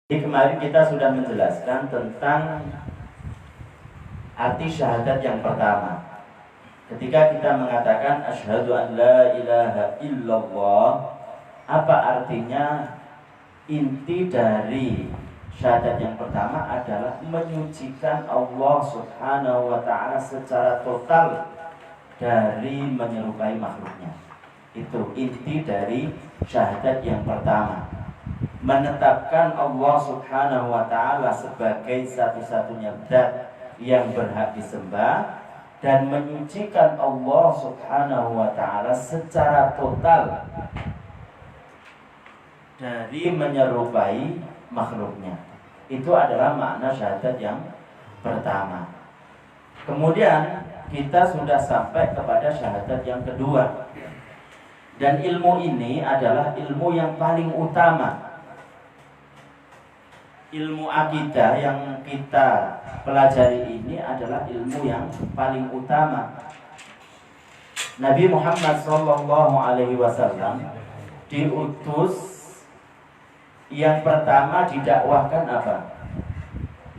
Jadi kemarin kita sudah menjelaskan tentang arti syahadat yang pertama. Ketika kita mengatakan asyhadu an la ilaha illallah, apa artinya? Inti dari syahadat yang pertama adalah menyucikan Allah Subhanahu wa ta'ala secara total dari menyerupai makhluknya. Itu inti dari syahadat yang pertama. Menetapkan Allah Subhanahu wa ta'ala sebagai satu-satunya zat yang berhak disembah dan menyucikan Allah Subhanahu wa ta'ala secara total dari menyerupai makhluknya. Itu adalah makna syahadat yang pertama. Kemudian kita sudah sampai kepada syahadat yang kedua. Dan ilmu ini adalah ilmu yang paling utama. Ilmu akidah yang kita pelajari ini adalah ilmu yang paling utama. Nabi Muhammad SAW diutus, yang pertama didakwahkan apa?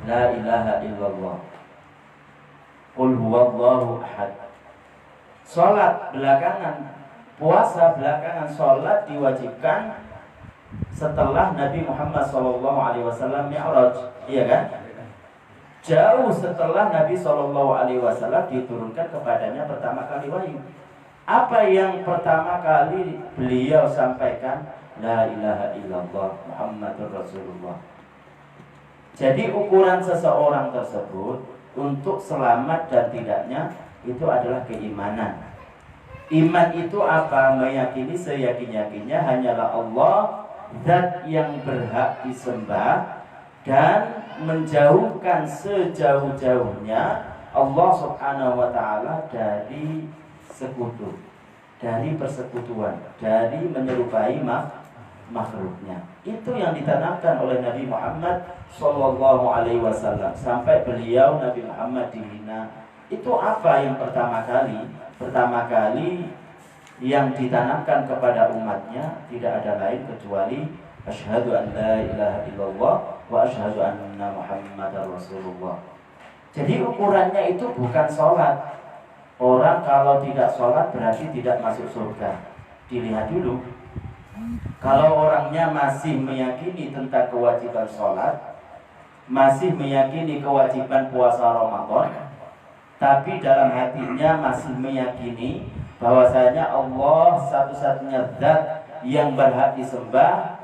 La ilaha illallah, qul huwallahu ahad. Salat belakangan, puasa belakangan, salat diwajibkan setelah Nabi Muhammad SAW Mi'raj, iya kan? Jauh setelah Nabi SAW diturunkan kepadanya pertama kali wahyu. Apa yang pertama kali beliau sampaikan? La ilaha illallah Muhammadur Rasulullah. Jadi ukuran seseorang tersebut untuk selamat dan tidaknya itu adalah keimanan. Iman itu apa? Meyakini seyakin-yakinnya hanyalah Allah, zat yang berhak disembah, dan menjauhkan sejauh-jauhnya Allah Subhanahu wa ta'ala dari sekutu, dari persekutuan, dari menyerupai makhluknya. Itu yang ditanamkan oleh Nabi Muhammad SAW sampai beliau Nabi Muhammad dihina. Itu apa yang pertama kali? Pertama kali yang ditanamkan kepada umatnya tidak ada lain kecuali asyhadu an la ilaha illallah wa asyhadu anna Muhammadar Rasulullah. Jadi ukurannya itu bukan sholat. Orang kalau tidak sholat berarti tidak masuk surga. Dilihat dulu. Kalau orangnya masih meyakini tentang kewajiban sholat, masih meyakini kewajiban puasa Ramadan, tapi dalam hatinya masih meyakini bahwasanya Allah satu-satunya zat yang berhak disembah,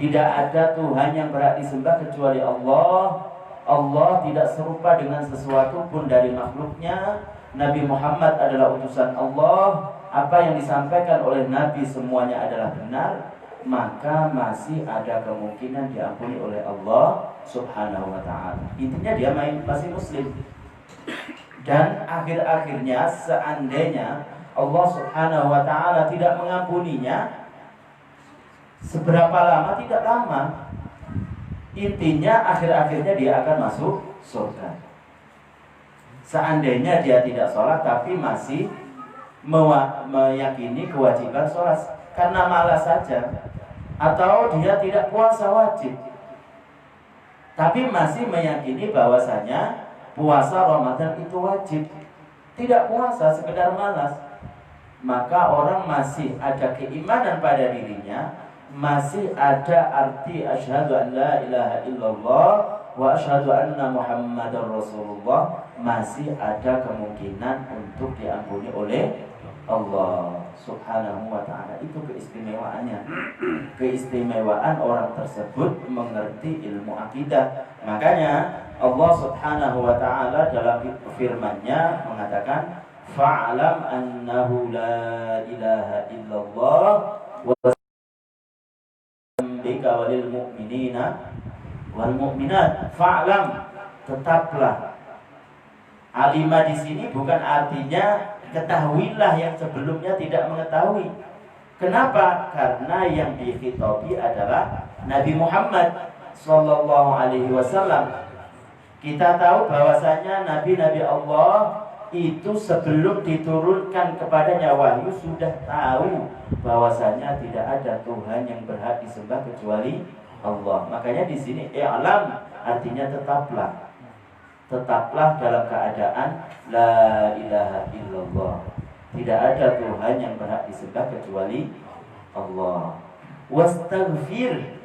tidak ada Tuhan yang berhak disembah kecuali Allah. Allah tidak serupa dengan sesuatu pun dari makhluknya. Nabi Muhammad adalah utusan Allah. Apa yang disampaikan oleh Nabi semuanya adalah benar. Maka masih ada kemungkinan diampuni oleh Allah Subhanahu wa ta'ala. Intinya dia masih muslim. Dan akhir-akhirnya seandainya Allah Subhanahu wa ta'ala tidak mengampuninya, seberapa lama? Tidak lama. Intinya akhir-akhirnya dia akan masuk surga. Seandainya dia tidak sholat tapi masih meyakini kewajiban sholat karena malas saja, atau dia tidak puasa wajib tapi masih meyakini bahwasanya puasa Ramadan itu wajib, tidak puasa sekedar malas, maka orang masih ada keimanan pada dirinya, masih ada arti asyhadu an la ilaha illallah wa asyhadu anna Muhammadar Rasulullah, masih ada kemungkinan untuk diampuni oleh Allah Subhanahu wa ta'ala. Itu keistimewaannya. Keistimewaan orang tersebut mengerti ilmu akidah. Makanya Allah Subhanahu wa ta'ala dalam firman-Nya mengatakan fa'lam annahu la ilaha illallah wa bika walil mu'minina wal mu'minat. Fa'lam, tetaplah. Alimah di sini bukan artinya ketahuilah yang sebelumnya tidak mengetahui. Kenapa? Karena yang dikhitabi adalah Nabi Muhammad sallallahu alaihi wasallam. Kita tahu bahwasanya nabi-nabi Allah itu sebelum diturunkan kepadanya wahyu sudah tahu bahwasanya tidak ada Tuhan yang berhak disembah kecuali Allah. Makanya di sini i'lam artinya tetaplah. Tetaplah dalam keadaan la ilaha illallah. Tidak ada Tuhan yang berhak disembah kecuali Allah. Wastaghfir,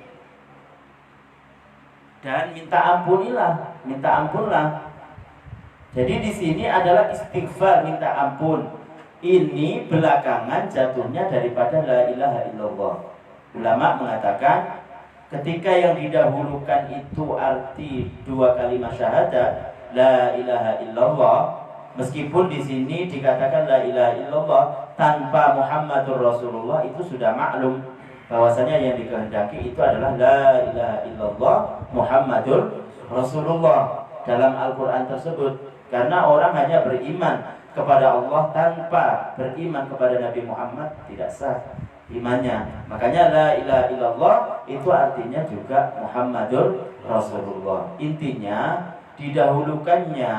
dan minta ampunilah, minta ampunlah. Jadi di sini adalah istighfar, minta ampun. Ini belakangan jatuhnya daripada la ilaha illallah. Ulama mengatakan ketika yang didahulukan itu arti dua kalimat syahadat, la ilaha illallah, meskipun di sini dikatakan la ilaha illallah tanpa Muhammadur Rasulullah, itu sudah maklum bahwasanya yang dikehendaki itu adalah la ilaha illallah Muhammadur Rasulullah dalam Al-Quran tersebut. Karena orang hanya beriman kepada Allah tanpa beriman kepada Nabi Muhammad tidak sah imannya. Makanya la ilaha illallah itu artinya juga Muhammadur Rasulullah. Intinya didahulukannya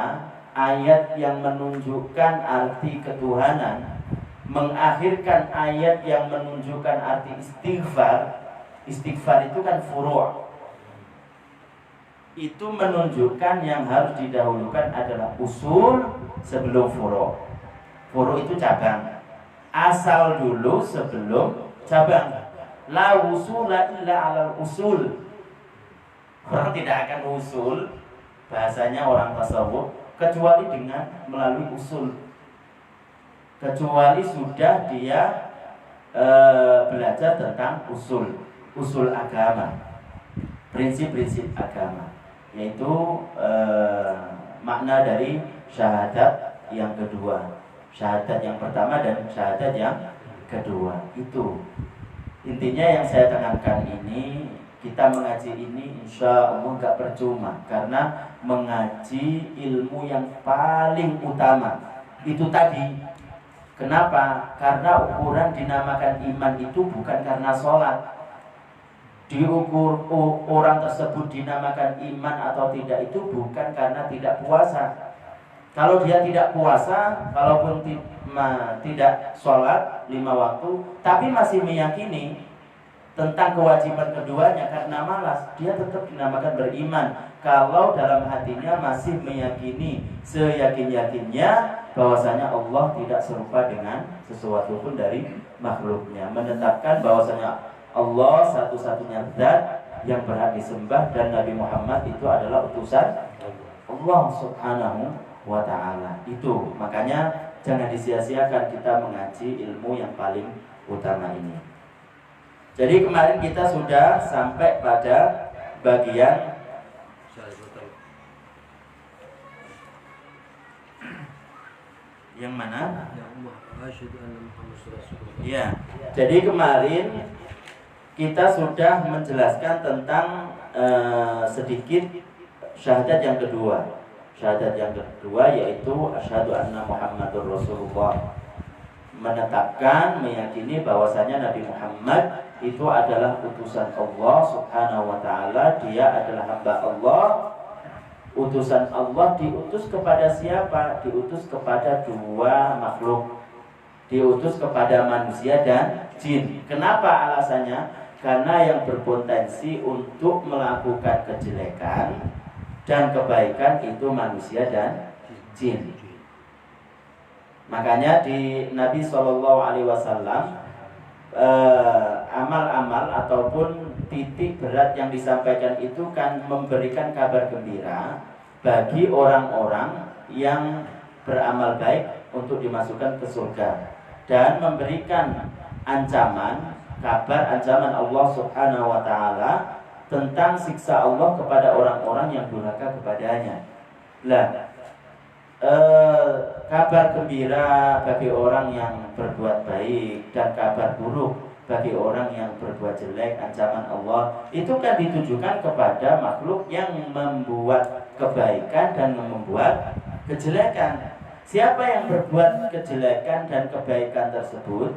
ayat yang menunjukkan arti ketuhanan, mengakhirkan ayat yang menunjukkan arti istighfar. Istighfar itu kan furu'. Itu menunjukkan yang harus didahulukan adalah usul sebelum furu'. Furu' itu cabang. Asal dulu sebelum cabang. La wusula illa alal usul. Orang tidak akan usul, bahasanya orang tasawuf, kecuali dengan melalui usul. Kecuali sudah dia belajar tentang usul agama, prinsip-prinsip agama, yaitu makna dari syahadat yang kedua, syahadat yang pertama dan syahadat yang kedua. Itu intinya yang saya tekankan ini. Kita mengaji ini insya Allah gak percuma, karena mengaji ilmu yang paling utama itu tadi. Kenapa? Karena ukuran dinamakan iman itu bukan karena sholat. Diukur orang tersebut dinamakan iman atau tidak itu bukan karena tidak puasa. Kalau dia tidak puasa, kalaupun tidak sholat 5 waktu, tapi masih meyakini tentang kewajiban keduanya karena malas, dia tetap dinamakan beriman. Kalau dalam hatinya masih meyakini seyakin-yakinnya bahwasanya Allah tidak serupa dengan sesuatu pun dari makhluknya, menetapkan bahwasanya Allah satu-satunya zat yang berhak disembah dan Nabi Muhammad itu adalah utusan Allah Subhanahu wa ta'ala. Itu makanya jangan disia-siakan kita mengaji ilmu yang paling utama ini. Jadi kemarin kita sudah sampai pada bagian yang mana? Ya. Jadi kemarin kita sudah menjelaskan tentang sedikit syahadat yang kedua. Syahadat yang kedua yaitu asyhadu anna Muhammadur Rasulullah. Menetapkan, meyakini bahwasanya Nabi Muhammad itu adalah utusan Allah Subhanahu wa ta'ala. Dia adalah hamba Allah, utusan Allah. Diutus kepada siapa? Diutus kepada dua makhluk, diutus kepada manusia dan jin. Kenapa alasannya? Karena yang berpotensi untuk melakukan kejelekan dan kebaikan itu manusia dan jin. Makanya di Nabi SAW amal-amal ataupun titik berat yang disampaikan itu kan memberikan kabar gembira bagi orang-orang yang beramal baik untuk dimasukkan ke surga, dan memberikan ancaman, kabar ancaman Allah Subhanahu wa ta'ala tentang siksa Allah kepada orang-orang yang durhaka kepadanya. Kabar gembira bagi orang yang berbuat baik dan kabar buruk bagi orang yang berbuat jelek, ancaman Allah itu kan ditujukan kepada makhluk yang membuat kebaikan dan membuat kejelekan. Siapa yang berbuat kejelekan dan kebaikan tersebut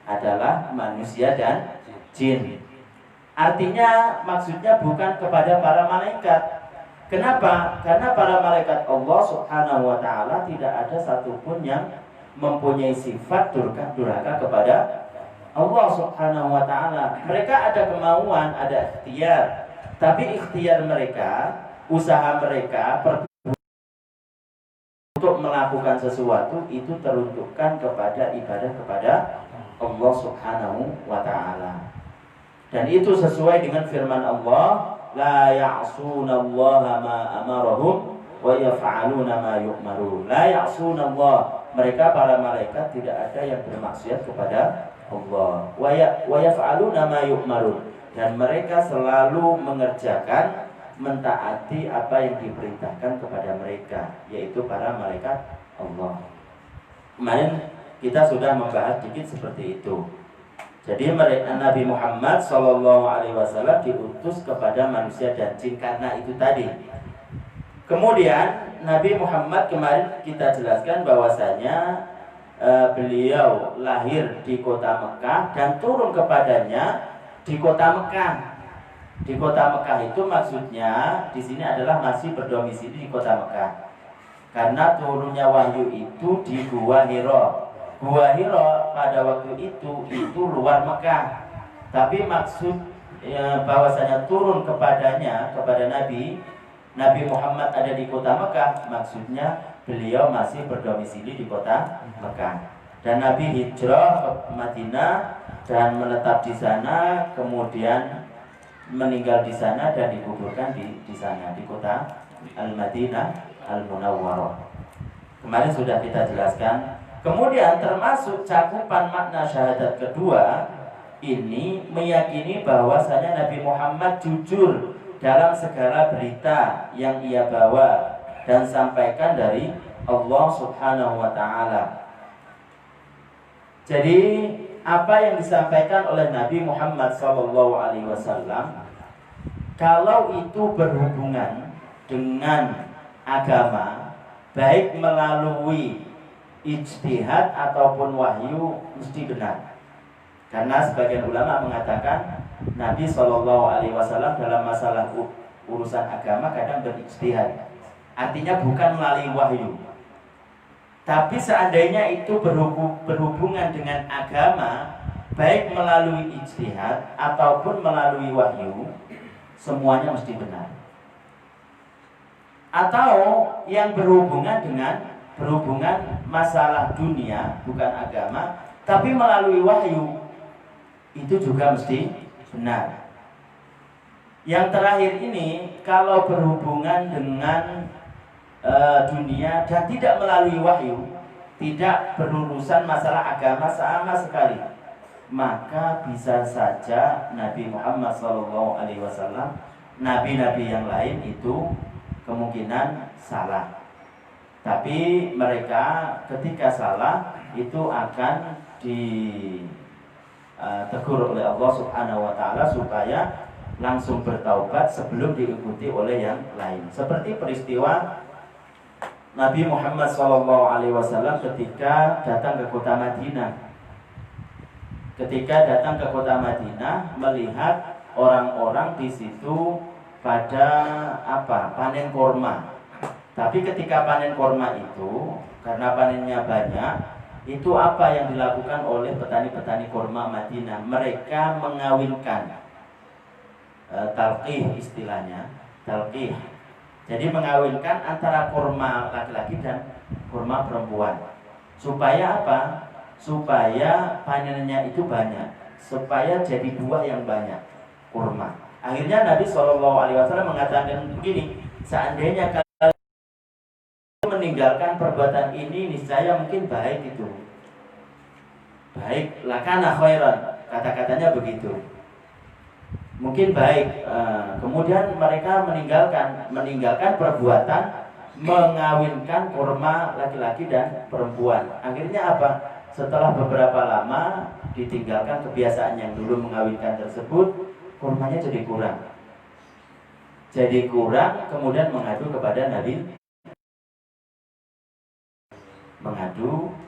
adalah manusia dan jin. Artinya maksudnya bukan kepada para malaikat. Kenapa? Karena para malaikat Allah Subhanahu wa ta'ala tidak ada satupun yang mempunyai sifat durhaka kepada Allah Subhanahu wa taala. Mereka ada kemauan, ada ikhtiar. Tapi ikhtiar mereka, usaha mereka untuk melakukan sesuatu itu teruntukkan kepada ibadah kepada Allah Subhanahu wa taala. Dan itu sesuai dengan firman Allah, la ya'sunallaha ma amarahum wa yaf'aluna ma yu'marun. La ya'sunallah, mereka para malaikat tidak ada yang bermaksiat kepada Allah. Wa yaf'aluna ma yu'marun, dan mereka selalu mengerjakan, mentaati apa yang diperintahkan kepada mereka, yaitu para malaikat Allah. Kemarin kita sudah membahas sedikit seperti itu. Jadi Nabi Muhammad SAW diutus kepada manusia dan jin karena itu tadi. Kemudian Nabi Muhammad kemarin kita jelaskan bahwasanya beliau lahir di kota Mekah dan turun kepadanya di kota Mekah. Di kota Mekah itu maksudnya di sini adalah masih berdomisili di kota Mekah. Karena turunnya wahyu itu di Gua Hira. Gua Hira pada waktu itu luar Mekah. Tapi maksud bahwasanya turun kepadanya, kepada Nabi Muhammad ada di kota Mekah, maksudnya beliau masih berdomisili di kota Mekah. Dan Nabi hijrah ke Madinah dan menetap di sana, kemudian meninggal di sana dan dikuburkan di sana di kota Al-Madinah Al-Munawwarah. Kemarin sudah kita jelaskan. Kemudian termasuk cakupan makna syahadat kedua ini meyakini bahwasanya Nabi Muhammad jujur dalam segala berita yang ia bawa dan sampaikan dari Allah Subhanahu wa taala. Jadi apa yang disampaikan oleh Nabi Muhammad SAW, kalau itu berhubungan dengan agama, baik melalui ijtihad ataupun wahyu, mesti benar. Karena sebagian ulama mengatakan Nabi SAW dalam masalah urusan agama kadang berijtihad. Artinya bukan melalui wahyu. Tapi seandainya itu berhubungan dengan agama, baik melalui ijtihad ataupun melalui wahyu, semuanya mesti benar. Atau yang berhubungan masalah dunia, bukan agama, tapi melalui wahyu, itu juga mesti benar. Yang terakhir ini, kalau berhubungan dengan dunia dan tidak melalui wahyu, tidak berurusan masalah agama sama sekali, maka bisa saja Nabi Muhammad SAW, nabi-nabi yang lain itu kemungkinan salah. Tapi mereka ketika salah itu akan ditegur oleh Allah Subhanahu wa taala supaya langsung bertaubat sebelum diikuti oleh yang lain. Seperti peristiwa Nabi Muhammad SAW ketika datang ke kota Madinah. Ketika datang ke kota Madinah, melihat orang-orang di situ pada panen korma. Tapi ketika panen korma itu, karena panennya banyak, itu apa yang dilakukan oleh petani-petani korma Madinah? Mereka mengawinkan, talqih istilahnya, talqih. Jadi mengawinkan antara kurma laki-laki dan kurma perempuan. Supaya apa? Supaya panennya itu banyak, supaya jadi buah yang banyak, kurma. Akhirnya Nabi SAW mengatakan begini, seandainya kalian meninggalkan perbuatan ini, niscaya mungkin baik itu. Baik, lakana khairan, kata-katanya begitu. Mungkin baik. Kemudian mereka meninggalkan perbuatan mengawinkan kurma laki-laki dan perempuan. Akhirnya apa? Setelah beberapa lama ditinggalkan kebiasaan yang dulu mengawinkan tersebut, kurmanya jadi kurang. Kemudian mengadu kepada Nabi.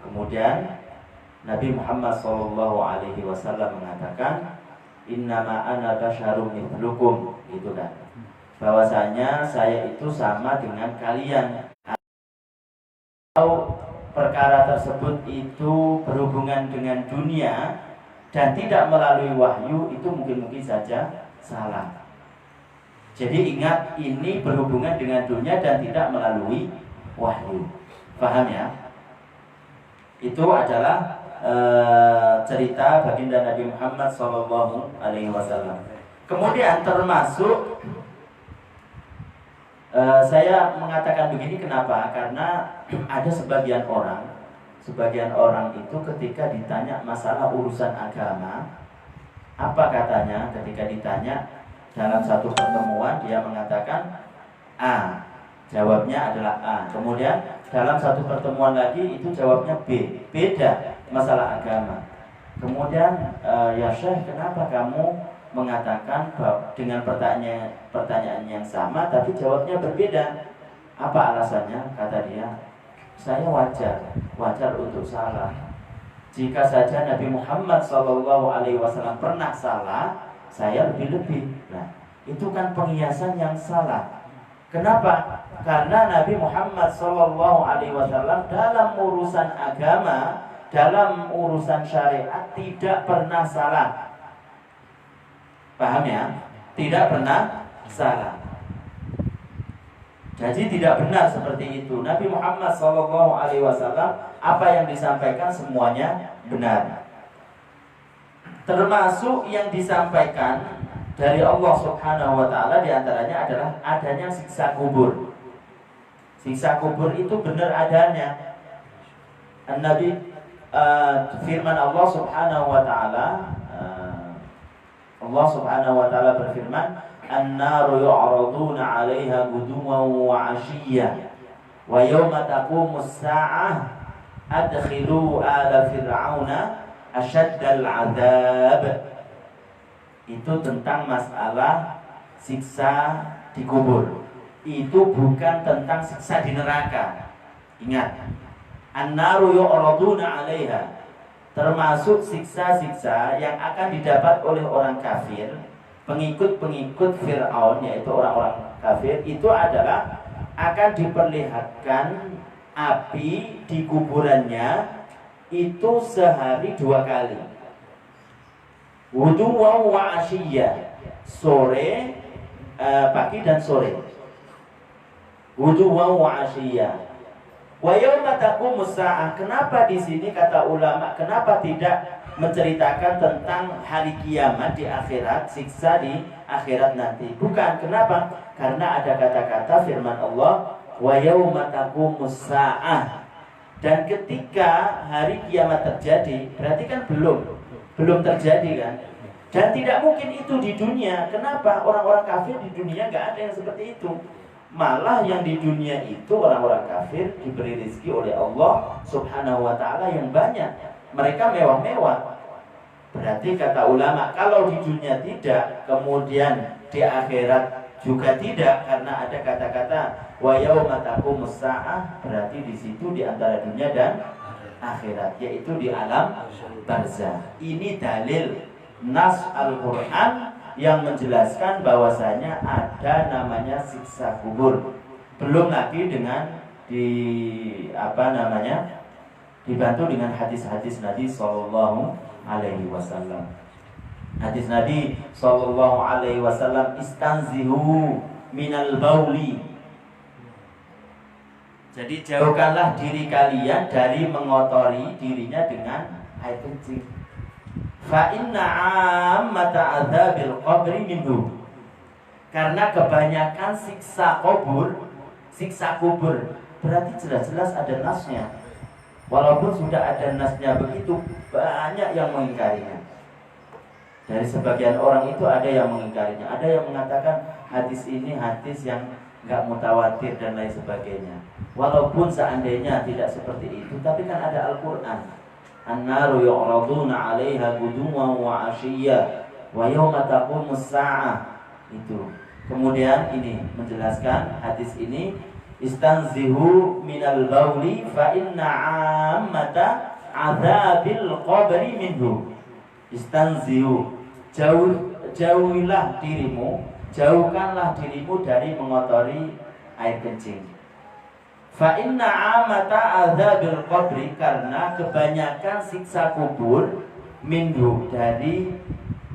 Kemudian Nabi Muhammad SAW mengatakan, innama ana basyarum mithlukum, gitu kan, bahwasanya saya itu sama dengan kalian. Kalau perkara tersebut itu berhubungan dengan dunia dan tidak melalui wahyu itu mungkin saja salah. Jadi ingat, ini berhubungan dengan dunia dan tidak melalui wahyu. Paham ya? Itu adalah cerita baginda Nabi Muhammad SAW. Kemudian termasuk saya mengatakan begini, kenapa? Karena ada sebagian orang itu ketika ditanya masalah urusan agama, apa katanya ketika ditanya dalam satu pertemuan, dia mengatakan A, jawabnya adalah A. Kemudian dalam satu pertemuan lagi itu jawabnya B, beda masalah agama. Kemudian ya Syekh, kenapa kamu mengatakan dengan pertanyaan yang sama tapi jawabnya berbeda? Apa alasannya? Kata dia, saya wajar untuk salah. Jika saja Nabi Muhammad SAW pernah salah, saya lebih-lebih. Nah, itu kan penghiasan yang salah. Kenapa? Karena Nabi Muhammad SAW dalam urusan agama, dalam urusan syariat tidak pernah salah. Paham ya? Tidak pernah salah. Jadi tidak benar seperti itu. Nabi Muhammad SAW apa yang disampaikan semuanya benar. Termasuk yang disampaikan dari Allah Subhanahu wa Ta'ala diantaranya adalah adanya siksa kubur. Siksa kubur itu benar adanya. Nabi firman Allah Subhanahu wa Ta'ala, Allah Subhanahu wa Ta'ala berfirman, "An-naru yu'raduna 'alaiha ghuduwan wa 'ashiyyan wa yawma taqumus sa'ah adkhilu ala fir'auna asyaddal 'adzab." Itu tentang masalah siksa di kubur. Itu bukan tentang siksa di neraka. Ingat, an-naru yu'raduna 'alaiha, termasuk siksa-siksa yang akan didapat oleh orang kafir, pengikut-pengikut Fir'aun, yaitu orang-orang kafir, itu adalah akan diperlihatkan api di kuburannya itu sehari 2 kali. Wudu'an wa asyiyya, sore, pagi dan sore. Wudu'an wa asyiyya. Wa yauma taqumus sa'ah. Kenapa di sini kata ulama, kenapa tidak menceritakan tentang hari kiamat di akhirat, siksa di akhirat nanti? Bukan, kenapa? Karena ada kata-kata firman Allah, wa yauma taqumus sa'ah. Dan ketika hari kiamat terjadi, berarti kan belum terjadi kan? Dan tidak mungkin itu di dunia. Kenapa? Orang-orang kafir di dunia nggak ada yang seperti itu. Malah yang di dunia itu orang-orang kafir diberi rezeki oleh Allah Subhanahu wa Ta'ala yang banyak. Mereka mewah-mewah. Berarti kata ulama, kalau di dunia tidak, kemudian di akhirat juga tidak, karena ada kata-kata wa yauma taqumus sa'ah, berarti di situ di antara dunia dan akhirat, yaitu di alam barzakh. Ini dalil nas Al-Qur'an yang menjelaskan bahwasanya ada namanya siksa kubur. Belum lagi dengan dibantu dengan hadis-hadis Nabi sallallahu alaihi wasallam. Hadis Nabi sallallahu alaihi wasallam, istanzihu minal bauli. Jadi jauhkanlah diri kalian dari mengotori dirinya dengan air kencing. Fa inna 'ammata 'adzabil qabri minhu. Karena kebanyakan siksa kubur berarti jelas-jelas ada nasnya. Walaupun sudah ada nasnya begitu, banyak yang mengingkarinya. Dari sebagian orang itu ada yang mengingkarinya, ada yang mengatakan hadis ini hadis yang enggak mutawatir dan lain sebagainya. Walaupun seandainya tidak seperti itu, tapi kan ada Al-Qur'an. An-naru yu'raduna 'alaiha ghuduwan wa 'ashiyya wa yawma taqumus sa'ah. Itu. Kemudian ini menjelaskan hadis ini, istanzihu minal bauli fa inna 'ammata 'adzabil qabri minhu. Istanzihu, jauhilah dirimu, jauhkanlah dirimu dari mengotori air kencing. Fa inna 'ammata 'adzabil qabri, karena kebanyakan siksa kubur minhu, dari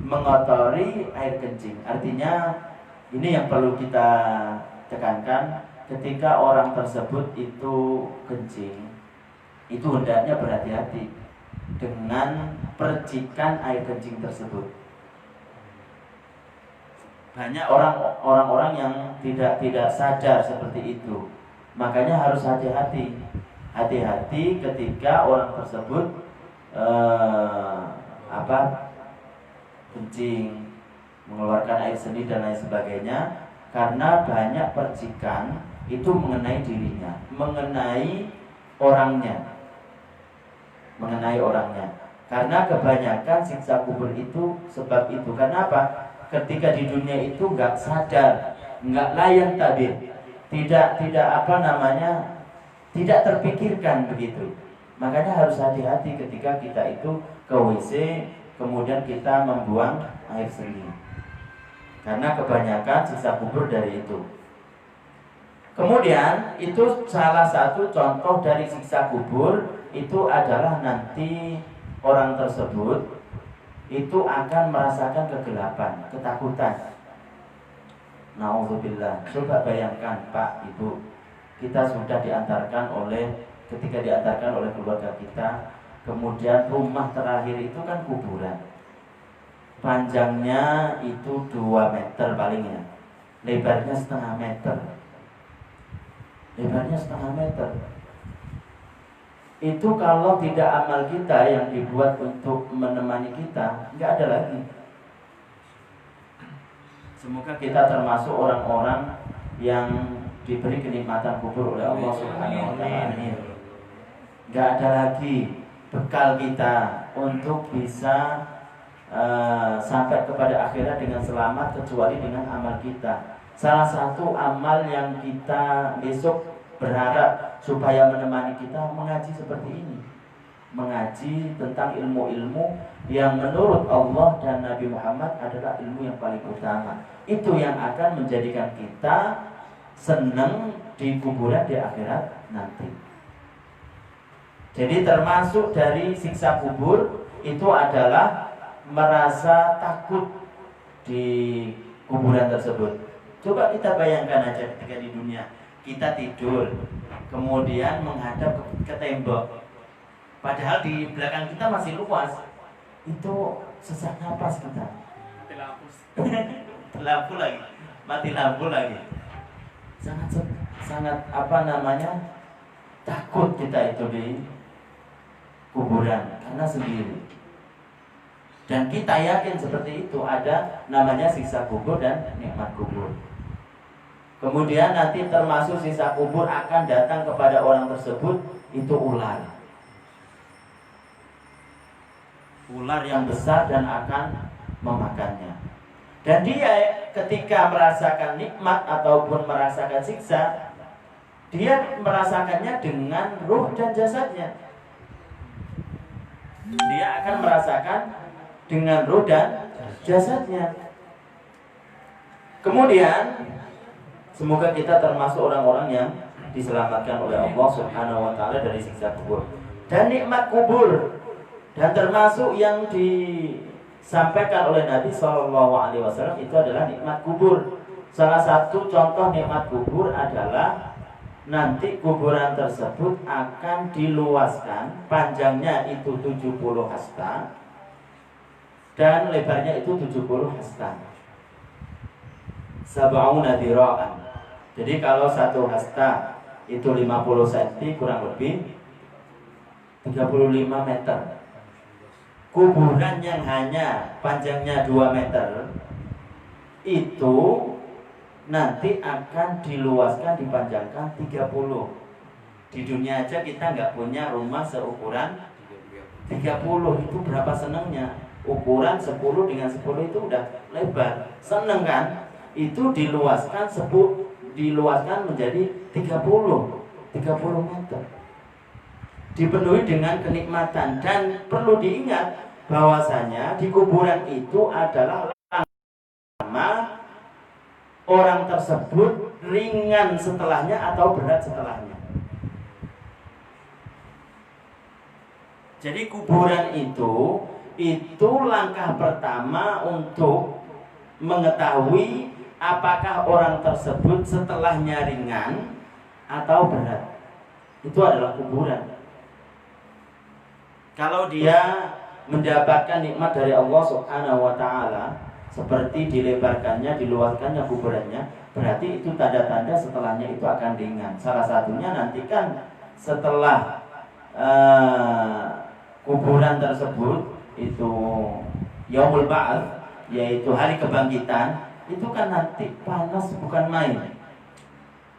mengotori air kencing. Artinya ini yang perlu kita tekankan, ketika orang tersebut itu kencing, itu hendaknya berhati-hati dengan percikan air kencing tersebut. Banyak orang-orang yang tidak sadar seperti itu. Makanya harus hati-hati ketika orang tersebut kencing, mengeluarkan air seni dan lain sebagainya, karena banyak percikan itu mengenai dirinya, mengenai orangnya. Karena kebanyakan siksa kubur itu sebab itu. Karena apa? Ketika di dunia itu nggak sadar, nggak layan tabir, tidak terpikirkan begitu. Makanya harus hati-hati ketika kita itu ke WC, kemudian kita membuang air seni. Karena kebanyakan siksa kubur dari itu. Kemudian itu salah satu contoh dari siksa kubur, itu adalah nanti orang tersebut itu akan merasakan kegelapan, ketakutan. Na'udzubillah. Coba bayangkan Pak, Ibu, kita sudah ketika diantarkan oleh keluarga kita, kemudian rumah terakhir itu kan kuburan. Panjangnya itu 2 meter palingnya, lebarnya setengah meter. Itu kalau tidak amal kita yang dibuat untuk menemani kita, nggak ada lagi. Semoga kita termasuk orang-orang yang diberi kenikmatan kubur oleh Allah Subhanahu wa Ta'ala. Nggak ada lagi bekal kita untuk bisa sampai kepada akhirat dengan selamat kecuali dengan amal kita. Salah satu amal yang kita besok berharap supaya menemani kita, mengaji seperti ini. Mengaji tentang ilmu-ilmu yang menurut Allah dan Nabi Muhammad adalah ilmu yang paling utama. Itu yang akan menjadikan kita senang di kuburan di akhirat nanti. Jadi termasuk dari siksa kubur itu adalah merasa takut di kuburan tersebut. Coba kita bayangkan aja ketika di dunia kita tidur, kemudian menghadap ke tembok, padahal di belakang kita masih luas, itu sesak napas kita. Mati lampu lagi. Sangat takut kita itu di kuburan karena sendiri. Dan kita yakin seperti itu, ada namanya siksa kubur dan nikmat kubur. Kemudian nanti termasuk siksa kubur akan datang kepada orang tersebut, itu ular. Ular yang besar dan akan memakannya. Dan dia ketika merasakan nikmat ataupun merasakan siksa, dia merasakannya dengan ruh dan jasadnya. Dia akan merasakan dengan ruh dan jasadnya. Kemudian semoga kita termasuk orang-orang yang diselamatkan oleh Allah Subhanahu wa Ta'ala dari siksa kubur dan nikmat kubur. Dan termasuk yang disampaikan oleh Nabi SAW itu adalah nikmat kubur. Salah satu contoh nikmat kubur adalah nanti kuburan tersebut akan diluaskan, panjangnya itu 70 hasta dan lebarnya itu 70 hasta. Sab'una dira'an. Jadi kalau 1 hasta itu 50 cm, kurang lebih 35 meter. Kuburan yang hanya panjangnya 2 meter itu nanti akan diluaskan, dipanjangkan 30. Di dunia aja kita nggak punya rumah seukuran 30. Itu berapa senangnya. Ukuran 10 dengan 10 itu udah lebar. Seneng kan? Itu diluaskan menjadi 30 meter. Dipenuhi dengan kenikmatan. Dan perlu diingat bahwasanya di kuburan itu adalah lama orang tersebut ringan setelahnya atau berat setelahnya. Jadi kuburan itu itu langkah pertama untuk mengetahui apakah orang tersebut setelahnya ringan atau berat. Itu adalah kuburan. Kalau dia mendapatkan nikmat dari Allah Subhanahu wa taala seperti dilebarkannya, diluaskannya kuburannya, berarti itu tanda-tanda setelahnya itu akan ringan. Salah satunya nanti kan setelah kuburan tersebut itu Yaumul Ba'ats, yaitu hari kebangkitan, itu kan nanti panas bukan main.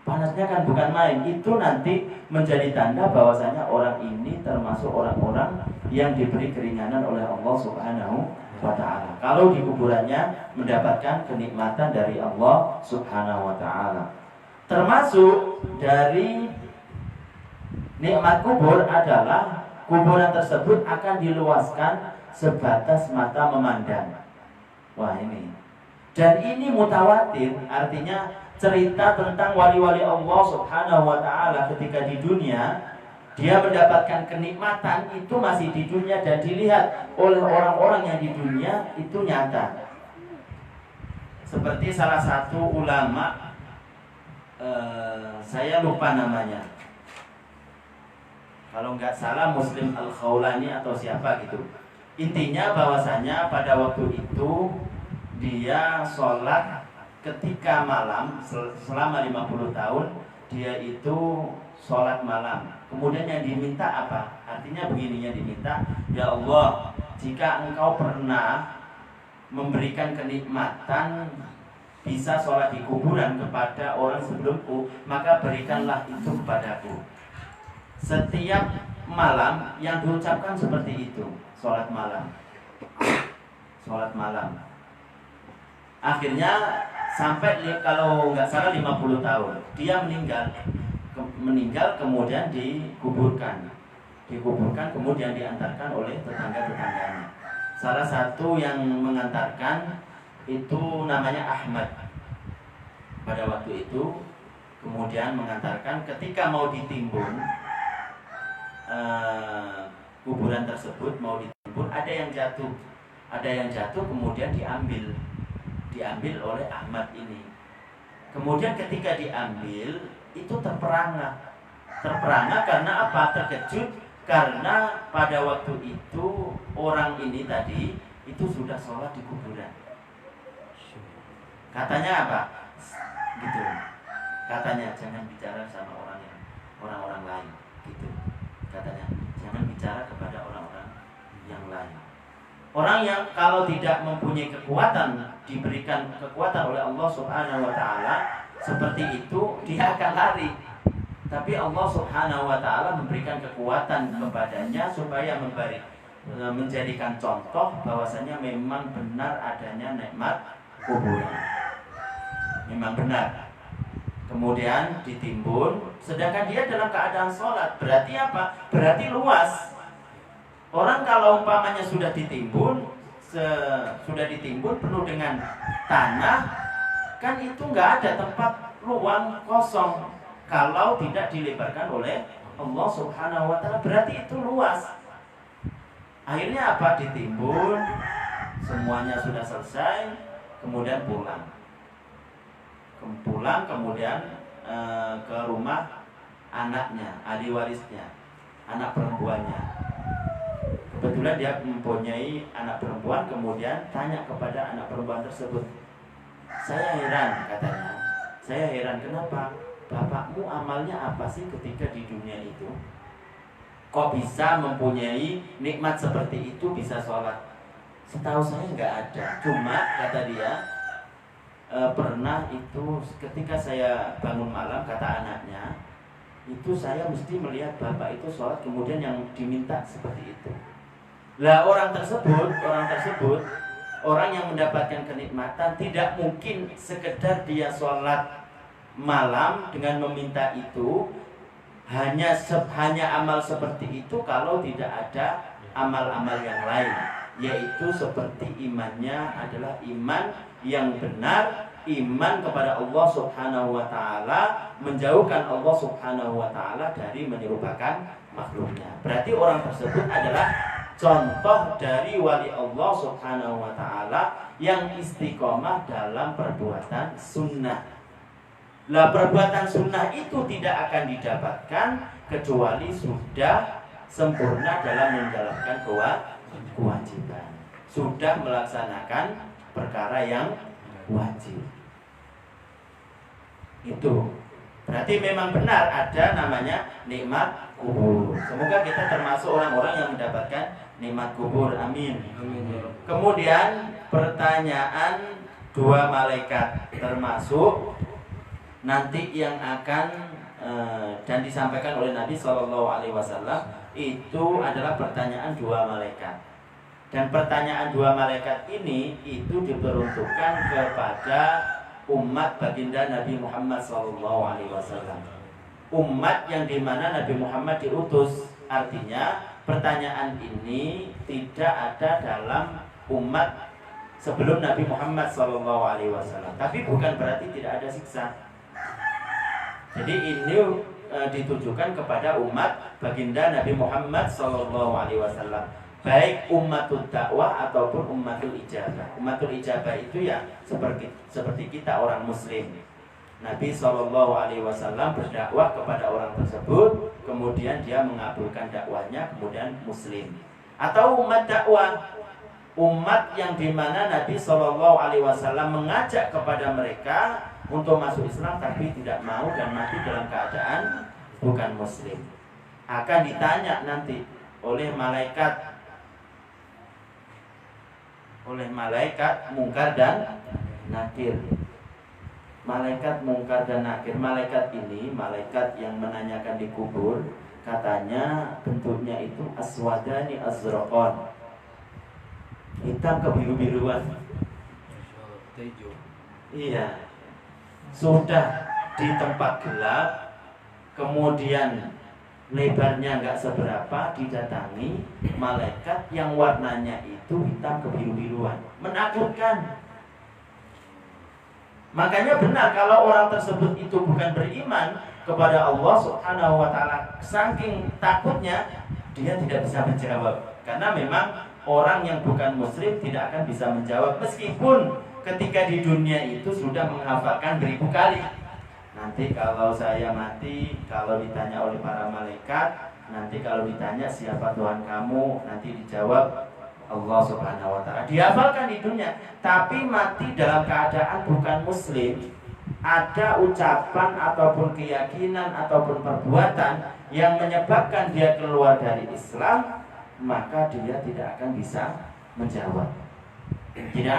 Panasnya kan bukan main. Itu nanti menjadi tanda bahwasanya orang ini termasuk orang-orang yang diberi keringanan oleh Allah Subhanahu wa ta'ala. Kalau di kuburannya mendapatkan kenikmatan dari Allah Subhanahu wa ta'ala. Termasuk dari nikmat kubur adalah kuburan tersebut akan diluaskan sebatas mata memandang. Wah ini. Dan ini mutawatir, artinya cerita tentang wali-wali Allah Subhanahu wa ta'ala ketika di dunia dia mendapatkan kenikmatan itu masih di dunia dan dilihat oleh orang-orang yang di dunia itu nyata. Seperti salah satu ulama, saya lupa namanya, kalau nggak salah Muslim Al-Khawlani atau siapa gitu. Intinya bahwasanya pada waktu itu dia sholat ketika malam selama 50 tahun dia itu sholat malam. Kemudian yang diminta apa? Artinya begini, yang diminta, ya Allah, jika engkau pernah memberikan kenikmatan bisa sholat di kuburan kepada orang sebelumku, maka berikanlah itu kepadaku. Setiap malam yang diucapkan seperti itu, sholat malam. Sholat malam. Akhirnya sampai kalau nggak salah 50 tahun dia meninggal kemudian dikuburkan kemudian diantarkan oleh tetangga-tetangganya. Salah satu yang mengantarkan itu namanya Ahmad. Pada waktu itu kemudian mengantarkan ketika mau ditimbun kuburan tersebut mau ditimbun, ada yang jatuh kemudian diambil oleh Ahmad ini. Kemudian ketika diambil itu terperangah karena apa? Terkejut karena pada waktu itu orang ini tadi itu sudah sholat di kuburan. Katanya apa? Gitu. Katanya jangan bicara sama orang-orang lain. Gitu. Katanya jangan bicara kepada orang-orang yang lain. Orang yang kalau tidak mempunyai kekuatan, diberikan kekuatan oleh Allah Subhanahu wa ta'ala seperti itu, dia akan lari. Tapi Allah Subhanahu wa ta'ala memberikan kekuatan kepadanya supaya menjadikan contoh bahwasanya memang benar adanya nikmat kuburan. Memang benar. Kemudian ditimbun, sedangkan dia dalam keadaan sholat. Berarti apa? Berarti luas. Orang kalau umpamanya sudah ditimbun penuh dengan tanah, kan itu nggak ada tempat ruang kosong kalau tidak dilebarkan oleh Allah Subhanahu wa ta'ala. Berarti itu luas. Akhirnya apa? Ditimbun, semuanya sudah selesai, kemudian pulang kemudian ke rumah anaknya, ahli warisnya, anak perempuannya. Kebetulan dia mempunyai anak perempuan, kemudian tanya kepada anak perempuan tersebut, saya heran kenapa bapakmu amalnya apa sih ketika di dunia itu, kok bisa mempunyai nikmat seperti itu, bisa sholat? Setahu saya nggak ada, cuma kata dia pernah itu ketika saya bangun malam, kata anaknya, itu saya mesti melihat bapak itu sholat kemudian yang diminta seperti itu. Lah orang tersebut orang yang mendapatkan kenikmatan tidak mungkin sekedar dia sholat malam dengan meminta itu, hanya amal seperti itu kalau tidak ada amal-amal yang lain, yaitu seperti imannya adalah iman yang benar, iman kepada Allah Subhanahu wa ta'ala, menjauhkan Allah Subhanahu wa ta'ala dari menyerupakan makhluknya. Berarti orang tersebut adalah contoh dari wali Allah Subhanahu wa ta'ala yang istiqomah dalam perbuatan sunnah. Lah perbuatan sunnah itu tidak akan didapatkan kecuali sudah sempurna dalam menjalankan kewajiban, sudah melaksanakan perkara yang wajib. Itu berarti memang benar ada namanya nikmat kubur. Semoga kita termasuk orang-orang yang mendapatkan nikmat kubur. Amin. Kemudian pertanyaan dua malaikat termasuk nanti yang akan dan disampaikan oleh Nabi SAW itu adalah pertanyaan dua malaikat. Dan pertanyaan dua malaikat ini itu diperuntukkan kepada umat baginda Nabi Muhammad SAW. Umat yang dimana Nabi Muhammad diutus. Artinya pertanyaan ini tidak ada dalam umat sebelum Nabi Muhammad SAW. Tapi bukan berarti tidak ada siksa. Jadi ini ditujukan kepada umat baginda Nabi Muhammad SAW, baik umatul dakwah ataupun umatul ijabah. Umatul ijabah itu ya seperti kita orang muslim. Nabi SAW berdakwah kepada orang tersebut, kemudian dia mengabulkan dakwahnya, kemudian muslim. Atau umat dakwah, umat yang dimana Nabi SAW mengajak kepada mereka untuk masuk Islam tapi tidak mau dan mati dalam keadaan bukan muslim. Akan ditanya nanti oleh malaikat Mungkar dan Nakir. Malaikat Mungkar dan Nakir, malaikat ini malaikat yang menanyakan di kubur, katanya bentuknya itu aswadani azraqan, hitam kebiru-biruan. Iya. Sudah di tempat gelap, kemudian lebarnya nggak seberapa, didatangi malaikat yang warnanya itu hitam kebiru-biruan, menakutkan. Makanya benar kalau orang tersebut itu bukan beriman kepada Allah Subhanahu wa ta'ala, saking takutnya dia tidak bisa menjawab. Karena memang orang yang bukan muslim tidak akan bisa menjawab, meskipun ketika di dunia itu sudah menghafalkan beribu kali. Nanti kalau saya mati, kalau ditanya oleh para malaikat, nanti kalau ditanya siapa Tuhan kamu, nanti dijawab Allah Subhanahu wa ta'ala. Dihafalkan di dunia, tapi mati dalam keadaan bukan muslim, ada ucapan ataupun keyakinan ataupun perbuatan yang menyebabkan dia keluar dari Islam, maka dia tidak akan bisa menjawab. Tidak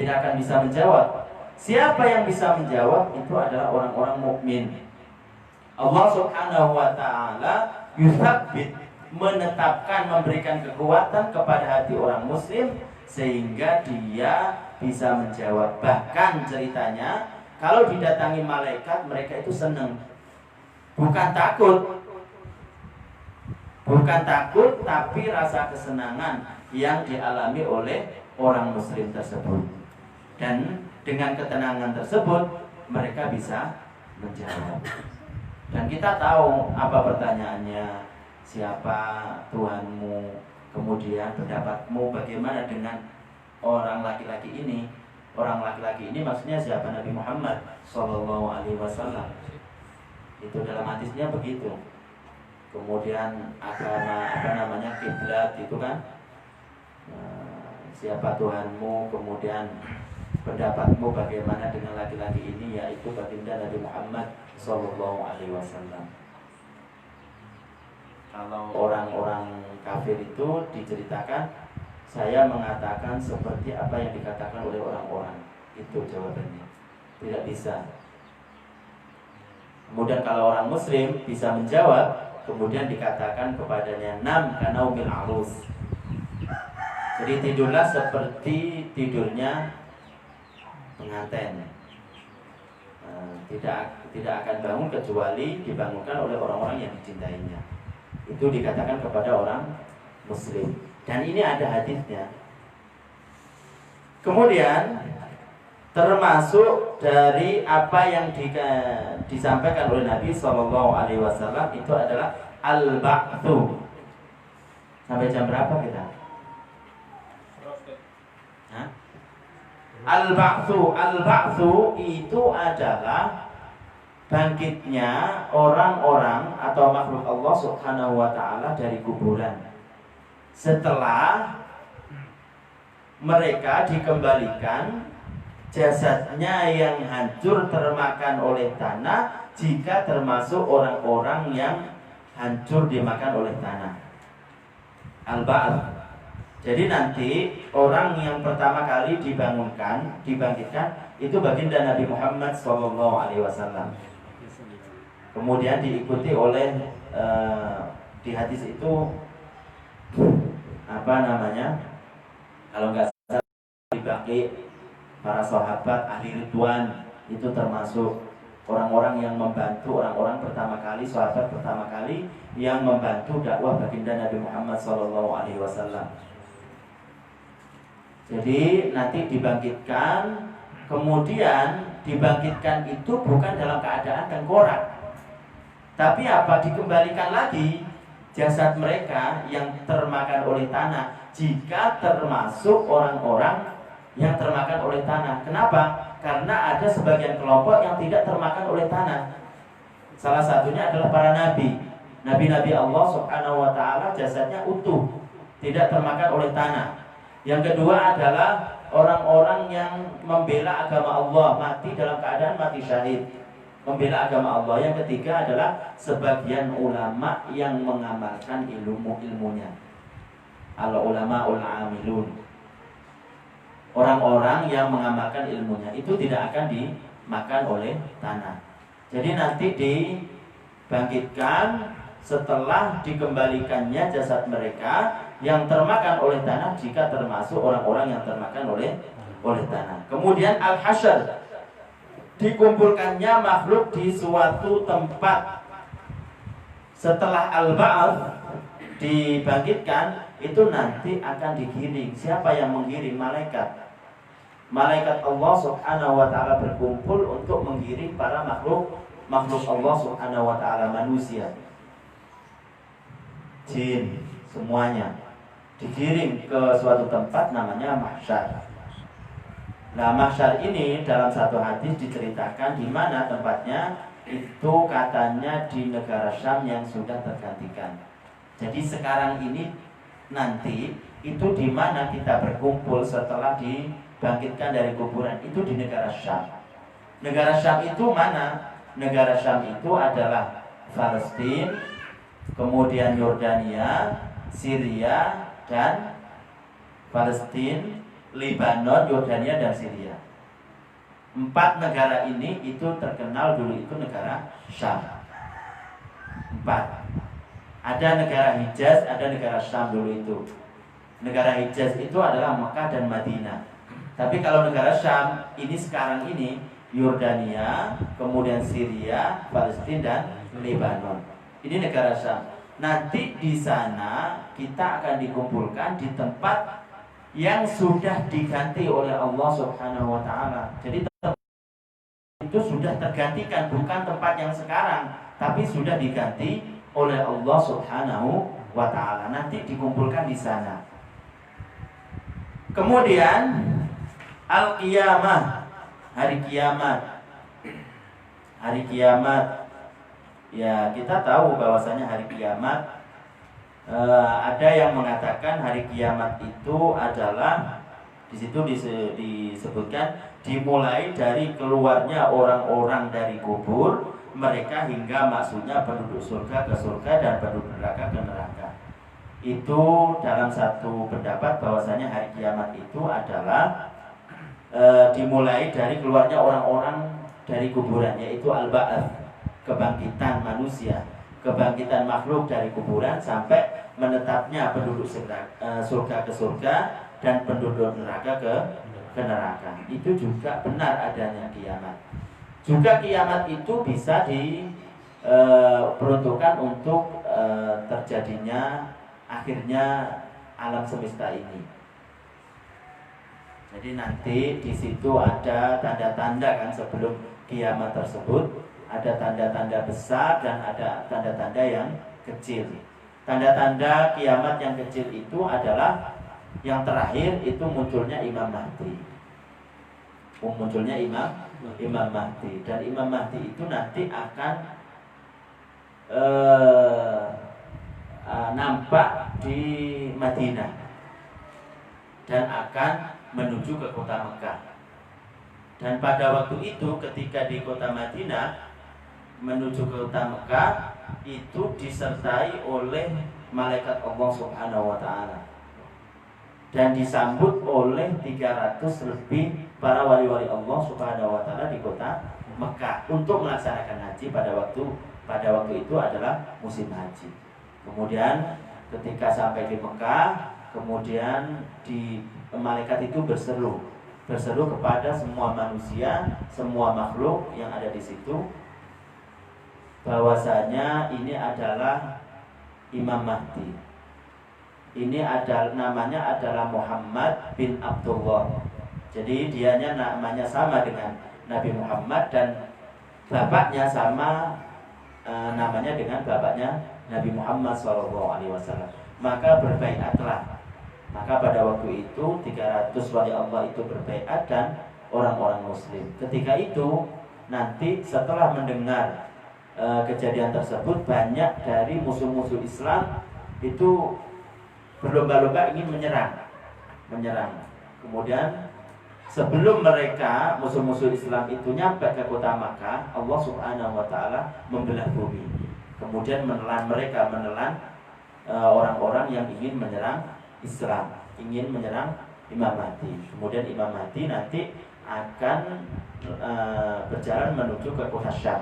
akan bisa menjawab. Siapa yang bisa menjawab itu adalah orang-orang mukmin. Allah Subhanahu wa ta'ala yuthabbit, menetapkan, memberikan kekuatan kepada hati orang muslim sehingga dia bisa menjawab. Bahkan ceritanya kalau didatangi malaikat, mereka itu senang. Bukan takut, tapi rasa kesenangan yang dialami oleh orang muslim tersebut. Dan dengan ketenangan tersebut mereka bisa menjawab. Dan kita tahu apa pertanyaannya, siapa Tuhanmu, kemudian pendapatmu bagaimana dengan orang laki-laki ini. Orang laki-laki ini maksudnya siapa? Nabi Muhammad SAW. Itu dalam hadisnya begitu. Kemudian agama kiblat itu kan, siapa Tuhanmu, kemudian pendapatmu bagaimana dengan laki-laki ini, yaitu baginda Nabi Muhammad SAW. Kalau orang-orang kafir itu diceritakan, saya mengatakan seperti apa yang dikatakan oleh orang-orang. Itu jawabannya. Tidak bisa. Kemudian kalau orang muslim bisa menjawab, kemudian dikatakan kepadanya nam kanaumil arus. Jadi tidurlah seperti tidurnya pengantin. Tidak akan bangun kecuali dibangunkan oleh orang-orang yang dicintainya. Itu dikatakan kepada orang muslim. Dan ini ada hadisnya. Kemudian termasuk dari apa yang disampaikan oleh Nabi SAW itu adalah al-ba'tsu. Sampai jam berapa kita? Hah? Al-ba'tsu itu adalah bangkitnya orang-orang atau makhluk Allah Subhanahu wa taala dari kuburan. Setelah mereka dikembalikan jasadnya yang hancur termakan oleh tanah, jika termasuk orang-orang yang hancur dimakan oleh tanah. Al-ba'ts. Jadi nanti orang yang pertama kali dibangkitkan itu baginda Nabi Muhammad SAW. Kemudian diikuti oleh di hadis itu apa namanya? Kalau nggak salah dibagi para sahabat ahli ridwan, itu termasuk orang-orang yang membantu, orang-orang pertama kali, sahabat pertama kali yang membantu dakwah baginda Nabi Muhammad SAW. Jadi nanti dibangkitkan, kemudian dibangkitkan itu bukan dalam keadaan tengkorak, tapi apa, dikembalikan lagi jasad mereka yang termakan oleh tanah, jika termasuk orang-orang yang termakan oleh tanah. Kenapa? Karena ada sebagian kelompok yang tidak termakan oleh tanah. Salah satunya adalah para nabi. Nabi-nabi Allah Subhanahu wa taala jasadnya utuh, tidak termakan oleh tanah. Yang kedua adalah orang-orang yang membela agama Allah, mati dalam keadaan mati syahid, membela agama Allah. Yang ketiga adalah sebagian ulama yang mengamalkan ilmunya. Al-ulama'ul amilun. Orang-orang yang mengamalkan ilmunya itu tidak akan dimakan oleh tanah. Jadi nanti dibangkitkan setelah dikembalikannya jasad mereka yang termakan oleh tanah, jika termasuk orang-orang yang termakan oleh tanah. Kemudian al-hasyr, dikumpulkannya makhluk di suatu tempat. Setelah al-ba'ats dibangkitkan, itu nanti akan digiring. Siapa yang menggiring? Malaikat. Malaikat Allah Subhanahu wa taala berkumpul untuk menggiring para makhluk Allah Subhanahu wa taala, manusia, jin, semuanya digiring ke suatu tempat namanya mahsyar. Nah, mahsyar ini dalam satu hadis diceritakan di mana tempatnya itu katanya di negara Syam yang sudah tergantikan. Jadi sekarang ini nanti itu di mana kita berkumpul setelah dibangkitkan dari kuburan, itu di negara Syam. Negara Syam itu mana? Negara Syam itu adalah Palestina, kemudian Yordania, Syria, dan Palestina, Lebanon, Yordania, dan Syria. 4 negara ini itu terkenal dulu itu negara Syam. 4. Ada negara Hijaz, ada negara Syam dulu itu. Negara Hijaz itu adalah Mekah dan Madinah. Tapi kalau negara Syam ini sekarang ini Yordania, kemudian Syria, Palestina, dan Lebanon. Ini negara Syam. Nanti di sana kita akan dikumpulkan di tempat yang sudah diganti oleh Allah Subhanahu wa taala. Jadi tempat itu sudah tergantikan, bukan tempat yang sekarang, tapi sudah diganti oleh Allah Subhanahu wa taala. Nanti dikumpulkan di sana. Kemudian al-qiyamah, hari kiamat. Hari kiamat, ya kita tahu bahwasanya hari kiamat ada yang mengatakan hari kiamat itu adalah di situ disebutkan dimulai dari keluarnya orang-orang dari kubur mereka hingga maksudnya penduduk surga ke surga dan penduduk neraka ke neraka. Itu dalam satu pendapat bahwasanya hari kiamat itu adalah dimulai dari keluarnya orang-orang dari kuburan, yaitu al-ba'ats, kebangkitan manusia, kebangkitan makhluk dari kuburan sampai menetapnya penduduk surga ke surga dan penduduk neraka ke neraka. Itu juga benar adanya kiamat. Juga kiamat itu bisa diperuntukkan untuk terjadinya akhirnya alam semesta ini. Jadi nanti di situ ada tanda-tanda kan sebelum kiamat tersebut. Ada tanda-tanda besar dan ada tanda-tanda yang kecil. Tanda-tanda kiamat yang kecil itu adalah yang terakhir itu munculnya Imam Mahdi. Munculnya Imam Mahdi, dan Imam Mahdi itu nanti akan nampak di Madinah dan akan menuju ke kota Mekah. Dan pada waktu itu ketika di kota Madinah menuju ke kota Mekah itu disertai oleh malaikat Allah Subhanahu wa taala dan disambut oleh 300 lebih para wali-wali Allah Subhanahu wa taala di kota Mekah untuk melaksanakan haji pada waktu itu adalah musim haji. Kemudian ketika sampai di Mekah, kemudian di malaikat itu berseru kepada semua manusia, semua makhluk yang ada di situ, bahwasanya ini adalah Imam Mahdi. Ini namanya adalah Muhammad bin Abdullah. Jadi dianya namanya sama dengan Nabi Muhammad dan bapaknya sama namanya dengan bapaknya Nabi Muhammad SAW. Maka berbaiatlah. Maka pada waktu itu 300 wali Allah itu berbaiat dan orang-orang Muslim. Ketika itu nanti setelah mendengar kejadian tersebut, banyak dari musuh-musuh Islam itu berlomba-lomba ingin menyerang. Kemudian sebelum mereka musuh-musuh Islam itu nyampe ke kota Makkah, Allah Subhanahu wa taala membelah bumi. Kemudian menelan orang-orang yang ingin menyerang Islam, ingin menyerang Imam Mahdi. Kemudian Imam Mahdi nanti akan berjalan menuju ke kota Syam.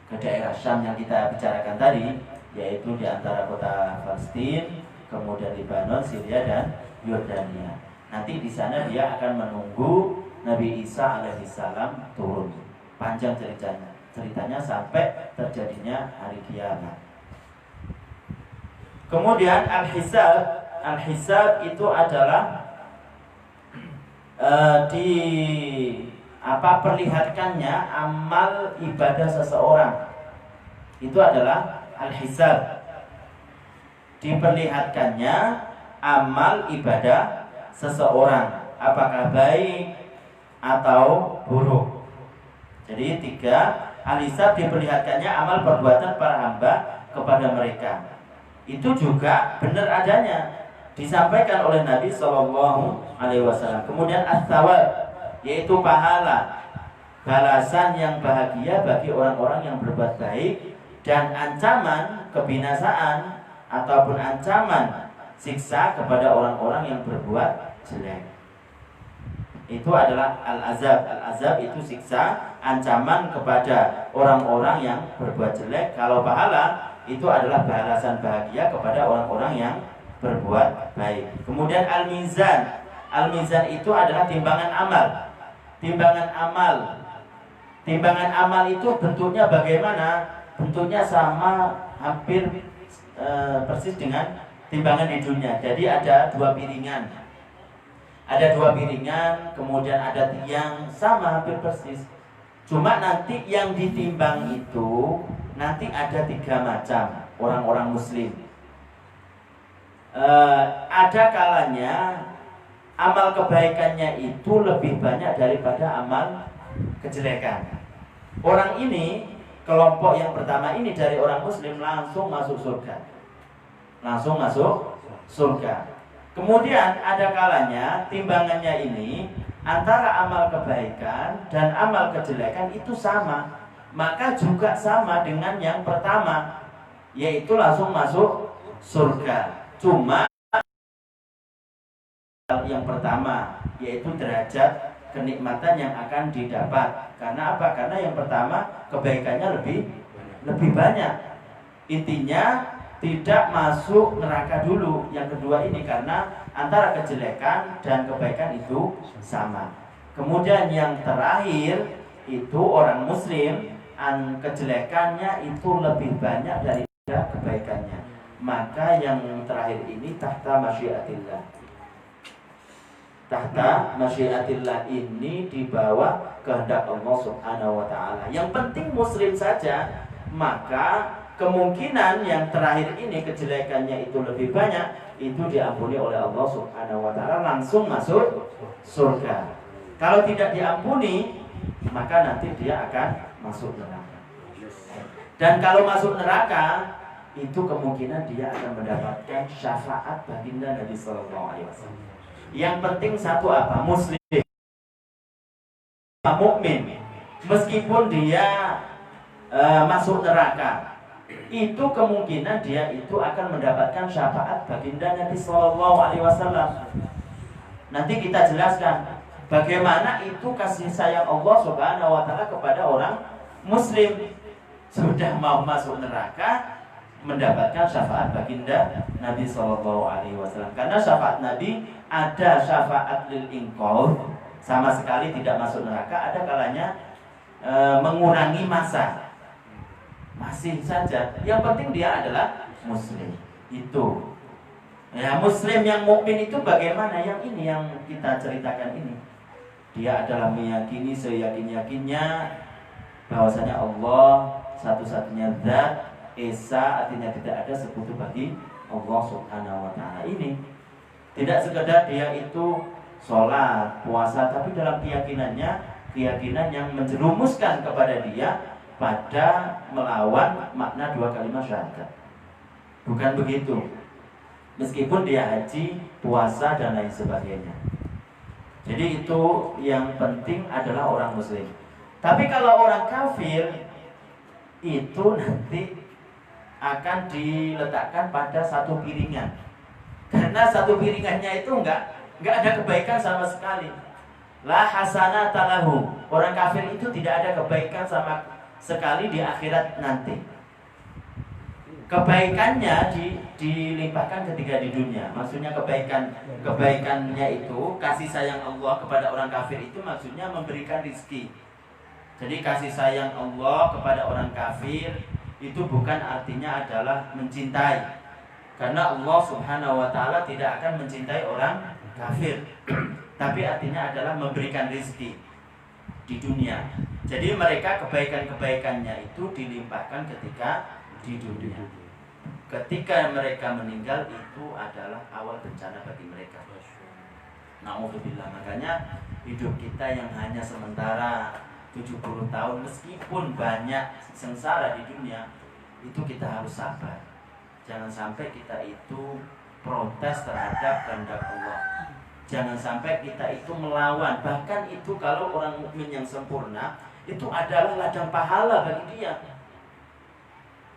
Ke daerah Syam yang kita bicarakan tadi, yaitu di antara kota Palestina, kemudian Lebanon, Syria dan Yordania. Nanti di sana dia akan menunggu Nabi Isa alaihissalam turun. Panjang ceritanya sampai terjadinya hari kiamat. Kemudian al-hisab itu adalah perlihatkannya amal ibadah seseorang. Itu adalah al-hisab. Diperlihatkannya amal ibadah seseorang, apakah baik atau buruk. Jadi 3, al-hisab diperlihatkannya amal perbuatan para hamba kepada mereka. Itu juga benar adanya, disampaikan oleh Nabi SAW. Kemudian as-sawab, yaitu pahala, balasan yang bahagia bagi orang-orang yang berbuat baik, dan ancaman kebinasaan ataupun ancaman siksa kepada orang-orang yang berbuat jelek. Itu adalah al-azab. Al-azab itu siksa, ancaman kepada orang-orang yang berbuat jelek. Kalau pahala itu adalah balasan bahagia kepada orang-orang yang berbuat baik. Kemudian al-mizan. Al-mizan itu adalah timbangan amal. Timbangan amal itu bentuknya bagaimana? Bentuknya sama, hampir persis dengan timbangan di dunia. Jadi ada dua piringan, kemudian ada tiang, sama hampir persis. Cuma nanti yang ditimbang itu nanti ada 3 macam orang-orang Muslim. Ada kalanya amal kebaikannya itu lebih banyak daripada amal kejelekan. Orang ini, kelompok yang pertama ini dari orang Muslim langsung masuk surga. Kemudian ada kalanya timbangannya ini antara amal kebaikan dan amal kejelekan itu sama, maka juga sama dengan yang pertama, yaitu langsung masuk surga. Cuma yang pertama, yaitu derajat kenikmatan yang akan didapat. Karena apa? Karena yang pertama kebaikannya lebih banyak. Intinya tidak masuk neraka dulu. Yang kedua ini karena antara kejelekan dan kebaikan itu sama. Kemudian yang terakhir itu orang Muslim, kejelekannya itu lebih banyak daripada kebaikannya. Maka yang terakhir ini tahta masyiatillah. tahta masyiatillah ini di bawah kehendak Allah Subhanahu wa taala. Yang penting muslim saja, maka kemungkinan yang terakhir ini kejelekannya itu lebih banyak, itu diampuni oleh Allah Subhanahu wa taala, langsung masuk surga. Kalau tidak diampuni, maka nanti dia akan masuk neraka. Dan kalau masuk neraka, itu kemungkinan dia akan mendapatkan syafaat baginda Nabi sallallahu alaihi wasallam. Yang penting satu apa? Muslim, mukmin, meskipun dia masuk neraka, itu kemungkinan dia itu akan mendapatkan syafaat baginda Nabi sallallahu alaihi wasallam. Nanti kita jelaskan bagaimana itu kasih sayang Allah Subhanahu wa taala kepada orang muslim. Sudah mau masuk neraka, mendapatkan syafaat baginda Nabi sallallahu alaihi wasallam. Karena syafaat Nabi ada syafaat lil inqadh, sama sekali tidak masuk neraka, ada kalanya mengurangi masa. Masih saja. Yang penting dia adalah muslim. Itu. Ya, muslim yang mukmin itu bagaimana? Yang ini yang kita ceritakan ini. Dia adalah meyakini seyakin-yakinnya bahwasanya Allah satu-satunya zat, esa, artinya tidak ada sekutu bagi Allah Subhanahu wa taala. Ini tidak sekedar dia itu sholat, puasa, tapi dalam keyakinan yang menjerumuskan kepada dia pada melawan makna dua kalimat syahadat. Bukan begitu. Meskipun dia haji, puasa dan lain sebagainya. Jadi itu yang penting adalah orang muslim. Tapi kalau orang kafir, itu nanti akan diletakkan pada satu piringan. Karena satu piringannya itu enggak ada kebaikan sama sekali. La hasanata lahu. Orang kafir itu tidak ada kebaikan sama sekali di akhirat nanti. Kebaikannya dilimpahkan ketika di dunia. Maksudnya kebaikannya itu, kasih sayang Allah kepada orang kafir itu maksudnya memberikan rizki. Jadi kasih sayang Allah kepada orang kafir itu bukan artinya adalah mencintai. Karena Allah Subhanahu wa taala tidak akan mencintai orang kafir. Tapi artinya adalah memberikan rezeki di dunia. Jadi mereka kebaikan-kebaikannya itu dilimpahkan ketika di dunia. Ketika mereka meninggal itu adalah awal bencana bagi mereka. Na'udzubillah. Makanya hidup kita yang hanya sementara 70 tahun, meskipun banyak sengsara di dunia, itu kita harus sabar. Jangan sampai kita itu protes terhadap kehendak Allah. Jangan sampai kita itu melawan. Bahkan itu kalau orang mukmin yang sempurna, itu adalah ladang pahala bagi dia.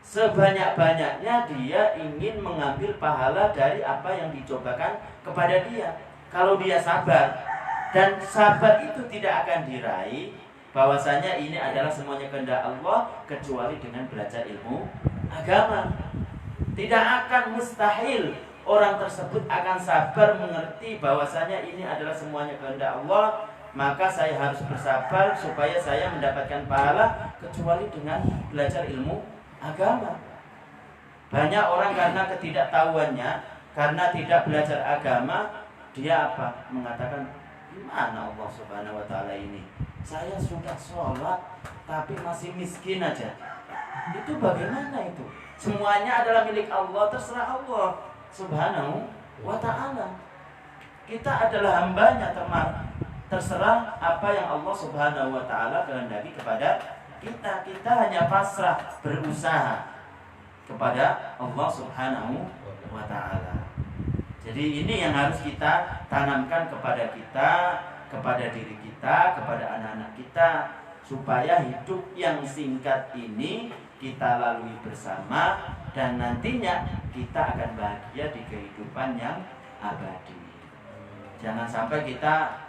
Sebanyak-banyaknya dia ingin mengambil pahala dari apa yang dicobakan kepada dia. Kalau dia sabar, dan sabar itu tidak akan diraih, bahwasanya ini adalah semuanya kehendak Allah, kecuali dengan belajar ilmu agama. Tidak akan mustahil orang tersebut akan sabar mengerti bahwasanya ini adalah semuanya kehendak Allah, maka saya harus bersabar supaya saya mendapatkan pahala, kecuali dengan belajar ilmu agama. Banyak orang karena ketidaktahuannya, karena tidak belajar agama, dia apa? Mengatakan, gimana Allah Subhanahu wa taala ini? Saya sudah sholat tapi masih miskin aja. Itu bagaimana itu? Semuanya adalah milik Allah, terserah Allah Subhanahu wa ta'ala. Kita adalah hambanya, terserah apa yang Allah Subhanahu wa ta'ala kehendaki kepada kita. Kita hanya pasrah, berusaha kepada Allah Subhanahu wa ta'ala. Jadi ini yang harus kita tanamkan kepada kita, kepada diri kita, kepada anak-anak kita, supaya hidup yang singkat ini kita lalui bersama, dan nantinya kita akan bahagia di kehidupan yang abadi. Jangan sampai kita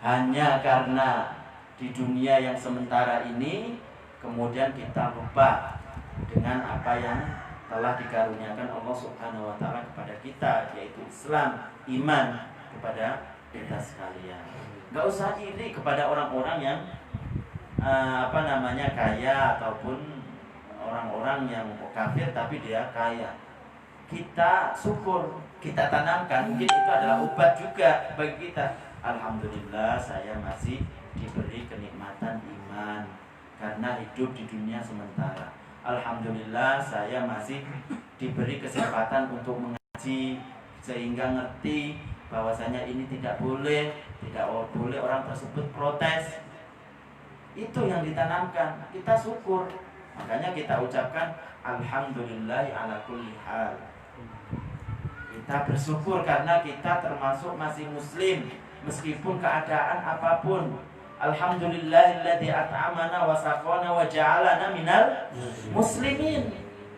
hanya karena di dunia yang sementara ini kemudian kita lupa dengan apa yang telah dikaruniakan Allah Subhanahu wa taala kepada kita, yaitu Islam, iman kepada kita sekalian. Gak usah iri kepada orang-orang yang kaya, ataupun orang-orang yang kafir tapi dia kaya. Kita syukur, kita tanamkan, mungkin itu adalah obat juga bagi kita. Alhamdulillah saya masih diberi kenikmatan iman karena hidup di dunia sementara. Alhamdulillah saya masih diberi kesempatan untuk mengaji sehingga ngerti bahwasanya ini tidak boleh orang tersebut protes. Itu yang ditanamkan, kita syukur. Makanya kita ucapkan alhamdulillah ala kulli hal. Kita bersyukur karena kita termasuk masih muslim meskipun keadaan apapun. Alhamdulillahilladzi at'amana wa saqana wa ja'alana minal muslimin.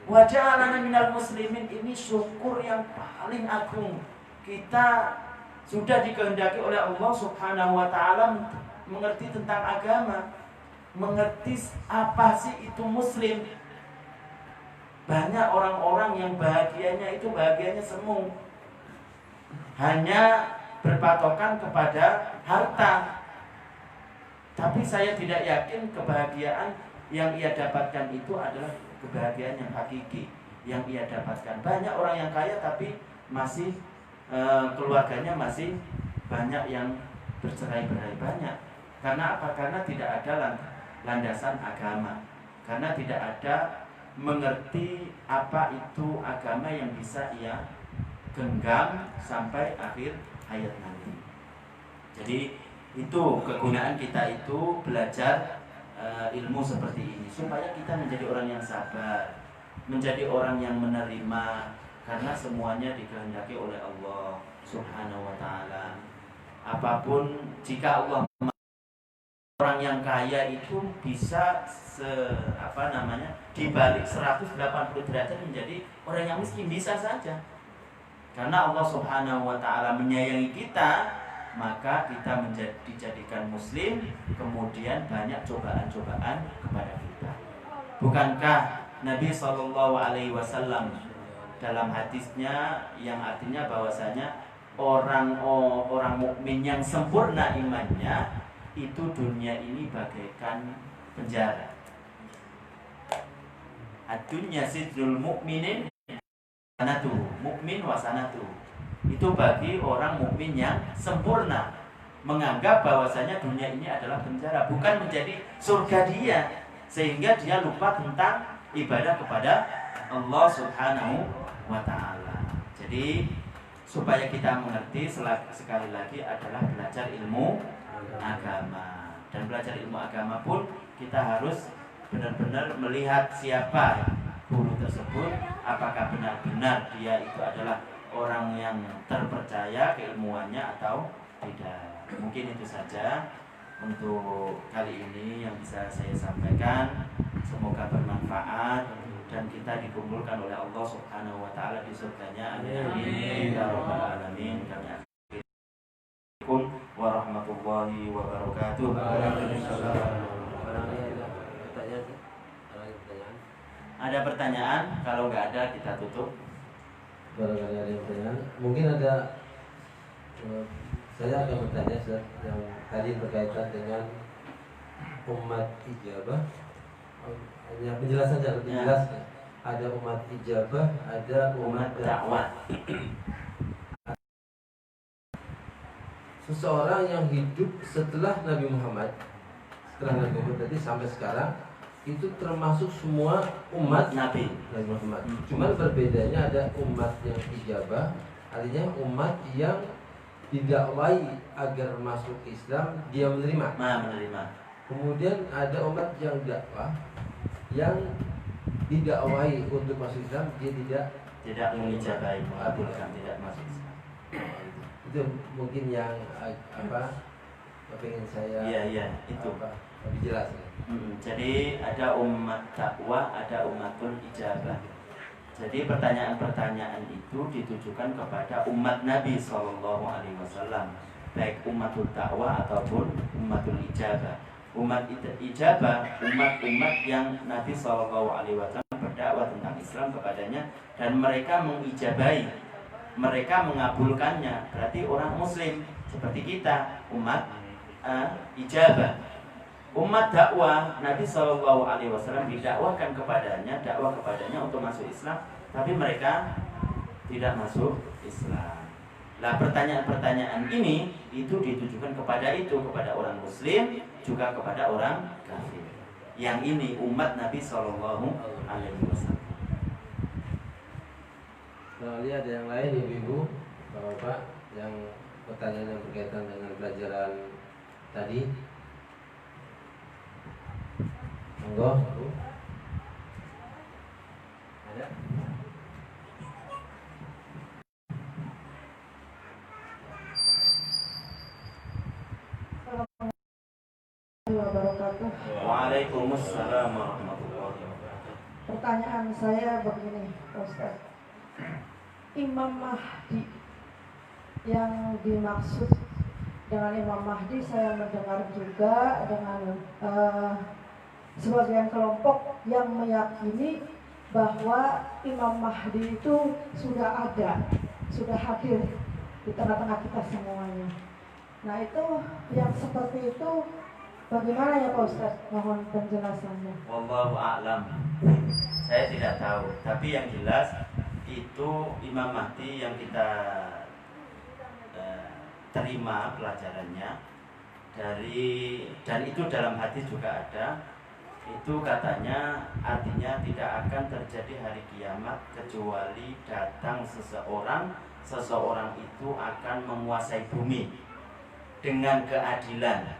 Wa ja'alana minal muslimin, ini syukur yang paling agung. Kita sudah dikehendaki oleh Allah Subhanahu wa taala mengerti tentang agama, mengerti apa sih itu muslim. Banyak orang-orang yang bahagianya semu, hanya berpatokan kepada harta. Tapi saya tidak yakin kebahagiaan yang ia dapatkan itu adalah kebahagiaan yang hakiki yang ia dapatkan. Banyak orang yang kaya tapi masih keluarganya masih banyak yang bercerai-berai, banyak. Karena apa? Karena tidak ada landasan agama. Karena tidak ada mengerti apa itu agama yang bisa ia genggam sampai akhir hayat nanti. Jadi itu kegunaan kita itu belajar ilmu seperti ini supaya kita menjadi orang yang sabar, menjadi orang yang menerima, karena semuanya dikehendaki oleh Allah Subhanahu wa taala. Apapun, jika Allah, orang yang kaya itu bisa dibalik 180 derajat menjadi orang yang miskin, bisa saja. Karena Allah Subhanahu wa taala menyayangi kita, maka kita dijadikan muslim, kemudian banyak cobaan-cobaan kepada kita. Bukankah Nabi SAW dalam hadisnya yang artinya bahwasanya orang mukmin yang sempurna imannya itu dunia ini bagaikan penjara. Ad-dunya sidrul mukminin sanatu, mukmin wasanatu. Itu bagi orang mukmin yang sempurna, menganggap bahwasanya dunia ini adalah penjara, bukan menjadi surga dia, sehingga dia lupa tentang ibadah kepada Allah Subhanahu wa taala. Jadi supaya kita mengerti, sekali lagi adalah belajar ilmu agama. Dan belajar ilmu agama pun kita harus benar-benar melihat siapa guru tersebut, apakah benar-benar dia itu adalah orang yang terpercaya keilmuannya atau tidak. Mungkin itu saja untuk kali ini yang bisa saya sampaikan. Semoga bermanfaat dan kita dikumpulkan oleh Allah Subhanahu wa taala di surganya. Amin ya rabbal alamin. Kami Assalamualaikum warahmatullahi wabarakatuh. Ada pertanyaan? Kalau nggak ada kita tutup. Barangkali ada yang bertanya. Mungkin ada, saya akan bertanya yang tadi berkaitan dengan umat ijabah. Hanya penjelasan secara jelas. Ada umat ijabah, ada umat dakwah. Seseorang yang hidup setelah Nabi Muhammad, tadi sampai sekarang, itu termasuk semua umat Nabi Muhammad. Cuman berbedanya ada umat yang ijabah, artinya umat yang didakwai agar masuk Islam, dia menerima. Kemudian ada umat yang dakwah, yang didakwai untuk masuk Islam, dia tidak mengijabahi, mengabulkan, tidak masuk Islam. Itu mungkin yang pengen saya itu lebih jelas. Jadi ada umat dakwah, ada umatul ijabah. Jadi pertanyaan-pertanyaan itu ditujukan kepada umat Nabi SAW, baik umatul dakwah ataupun umatul ijabah. Umat ijabah, umat-umat yang Nabi SAW berdakwah tentang Islam kepadanya dan mereka mengijabahi, mereka mengabulkannya. Berarti orang Muslim seperti kita, umat ijabah. Umat dakwah, Nabi SAW didakwahkan kepadanya, dakwah kepadanya untuk masuk Islam, tapi mereka tidak masuk Islam. Nah, pertanyaan-pertanyaan ini itu ditujukan kepada orang muslim, juga kepada orang kafir. Yang ini umat Nabi Shallallahu Alaihi Wasallam. Barangkali ada yang lain, ibu-ibu, bapak-bapak, yang pertanyaan yang berkaitan dengan pelajaran tadi. Monggo, Bu. Ada? Wabarakatuh. Waalaikumsalam warahmatullahi wabarakatuh. Pertanyaan saya begini, Ustaz. Imam Mahdi yang dimaksud dengan Imam Mahdi, saya mendengar juga dengan sebagian kelompok yang meyakini bahwa Imam Mahdi itu sudah ada, sudah hadir di tengah-tengah kita semuanya. Nah, itu yang seperti itu bagaimana ya Pak Ustaz? Mohon penjelasannya. Wallahu a'lam. Saya tidak tahu, tapi yang jelas itu Imam Mahdi yang kita terima pelajarannya dan itu dalam hadis juga ada. Itu katanya artinya tidak akan terjadi hari kiamat kecuali datang seseorang itu akan menguasai bumi dengan keadilan.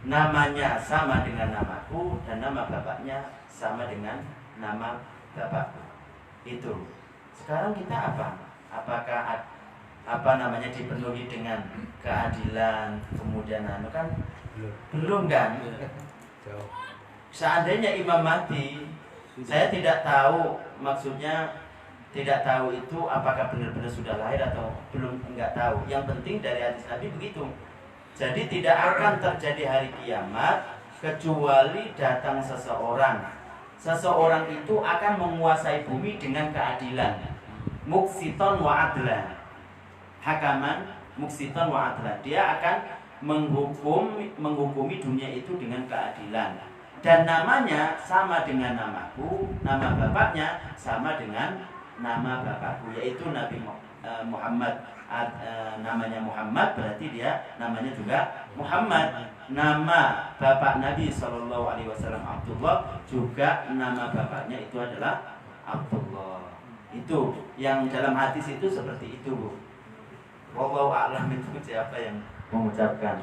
Namanya sama dengan namaku dan nama bapaknya sama dengan nama bapakku. Itu. Sekarang kita apa? Apakah dipenuhi dengan keadilan, kemudian kan belum kan? Seandainya Imam Mahdi, saya tidak tahu, maksudnya tidak tahu itu apakah benar-benar sudah lahir atau belum, enggak tahu. Yang penting dari hadis Nabi begitu. Jadi tidak akan terjadi hari kiamat kecuali datang seseorang. Seseorang itu akan menguasai bumi dengan keadilan. Muqsiton wa adlan. Hakaman muqsiton wa adlan. Dia akan menghukumi dunia itu dengan keadilan. Dan namanya sama dengan namaku, nama bapaknya sama dengan nama bapakku, yaitu Nabi Muhammad. Namanya Muhammad berarti dia namanya juga Muhammad. Nama bapak Nabi Shallallahu Alaihi Wasallam Abdullah, juga nama bapaknya itu adalah Abdullah. Itu yang dalam hadis itu seperti itu, Bu. Wallahu a'lam. Itu siapa yang mengucapkan?